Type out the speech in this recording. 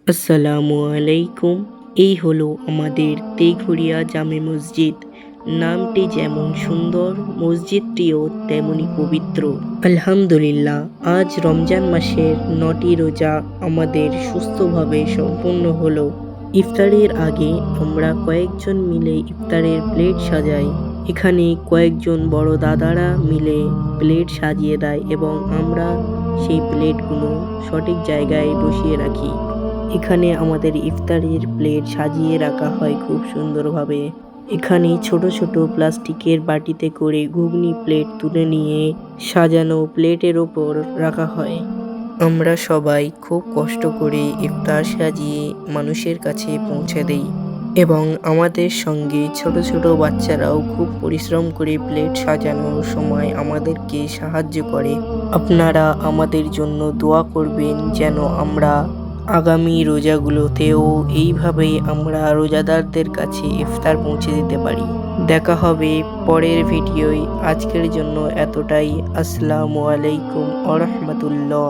আসসালামু আলাইকুম। এই হলো আমাদের তেঘরিয়া জামে মসজিদ। নামটি যেমন সুন্দর, মসজিদটিও তেমনি পবিত্র। আলহামদুলিল্লাহ, আজ রমজান মাসের ৯টি রোজা আমাদের সুস্থভাবে সম্পূর্ণ হলো। ইফতারের আগে আমরা কয়েকজন মিলে ইফতারের প্লেট সাজাই। এখানে কয়েকজন বড় দাদারা মিলে প্লেট সাজিয়ে দেয় এবং আমরা সেই প্লেটগুলো সঠিক জায়গায় বসিয়ে রাখি। এখানে আমাদের ইফতারের প্লেট সাজিয়ে রাখা হয় খুব সুন্দরভাবে। এখানে ছোট ছোট প্লাস্টিকের বাটিতে করে ঘুগনি প্লেট তুলে নিয়ে সাজানো প্লেটের ওপর রাখা হয়। আমরা সবাই খুব কষ্ট করে ইফতার সাজিয়ে মানুষের কাছে পৌঁছে দেই এবং আমাদের সঙ্গে ছোট ছোট বাচ্চারাও খুব পরিশ্রম করে প্লেট সাজানোর সময় আমাদেরকে সাহায্য করে। আপনারা আমাদের জন্য দোয়া করবেন যেন আমরা আগামী রোজাগুলোতেও এইভাবেই আমরা রোজাদারদের কাছে ইফতার পৌঁছে দিতে পারি। দেখা হবে পরের ভিডিওয়। আজকের জন্য এতটাই। আসসালামু আলাইকুম ওয়া রাহমাতুল্লাহ।